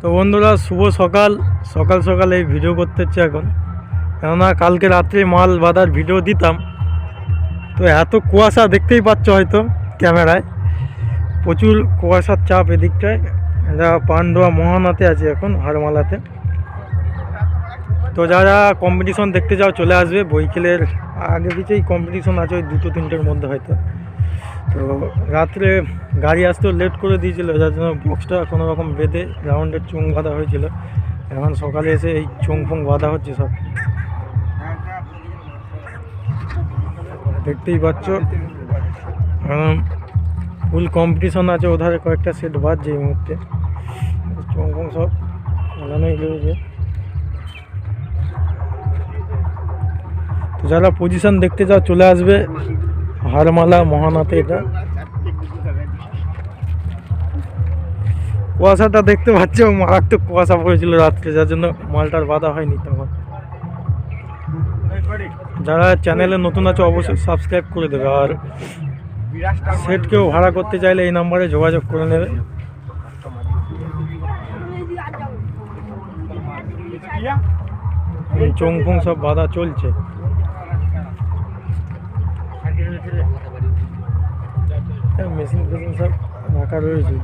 তো বন্ধুরা শুভ সকাল সকাল সকাল এই ভিডিও করতে হচ্ছে এখন, কেননা কালকে রাত্রে মাল বাঁধার ভিডিও দিতাম। তো এত কুয়াশা দেখতেই পাচ্ছ হয়তো ক্যামেরায়, প্রচুর কুয়াশার চাপ এদিকটায়। এটা পান্ডুয়া মহানাতে আছে এখন, হারমালাতে। তো যারা কম্পিটিশন দেখতে যাও চলে আসবে, বৈকেলের আগে পিছেই কম্পিটিশন আছে, ওই 2-3টের মধ্যে হয়তো। তো রাত্রে গাড়ি আসতেও লেট করে দিয়েছিল, যার জন্য বক্সটা কোনো রকম বেঁধে রাউন্ডের চোং বাঁধা হয়েছিল। এখন সকালে এসে এই চোং ফোং বাঁধা হচ্ছে সব, দেখতেই পাচ্ছ। ফুল কম্পিটিশন আছে, ওধারে কয়েকটা সেট বাজছে এই মুহূর্তে। চোং ফোং সব বানানোই রয়েছে। তো যারা পজিশন দেখতে যাও চলে আসবে হারমালা মহানাতে। এটা কুয়াশাটা দেখতে পাচ্ছ, মারাত্মক কুয়াশা পড়েছিল রাত্রে, যার জন্য মালটার বাধা হয়নি তখন। যারা চ্যানেলে নতুন আছে অবশ্যই সাবস্ক্রাইব করে দেবে, আর সেট কেউ ভাড়া করতে চাইলে এই নাম্বারে যোগাযোগ করে নেবে। চোং ফোং সব বাধা চলছে। মেশিন ফেশিন সব রাখা রয়েছে।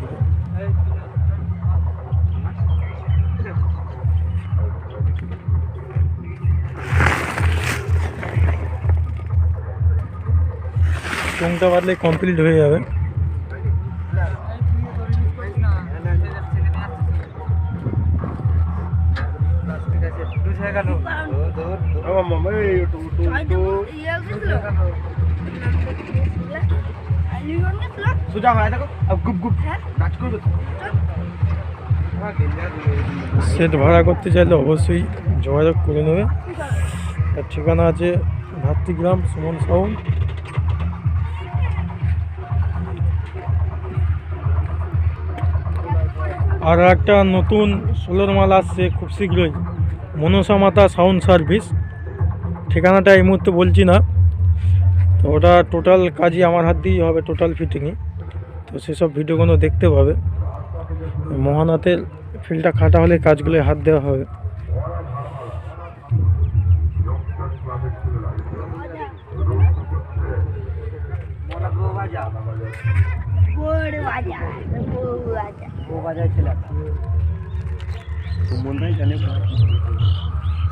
চোংটা বাদলে কমপ্লিট হয়ে যাবে। সেট ভাড়া করতে চাইলে অবশ্যই যোগাযোগ করে নেবে। তার ঠিকানা আছে ভাতৃগ্রাম সুমন সাউন্ড। আর একটা নতুন 16 মাল আসছে খুব শীঘ্রই, মনসা মাতা সাউন্ড সার্ভিস। ঠিকানাটা এই মুহূর্তে বলছি না। তো ওটা টোটাল কাজই আমার হাত দিয়েই হবে, টোটাল ফিটিংই। তো সেসব ভিডিওগুলো দেখতে পাবে। মহানাথের ফিল্ডটা খাটা হলে কাজগুলো হাত দেওয়া হবে।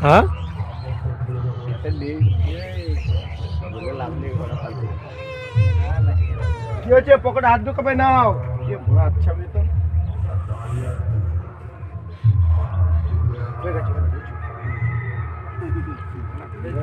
হ্যাঁ, কি হচ্ছে? পকেটে হাত ঢুকাবে নাও। আচ্ছা তো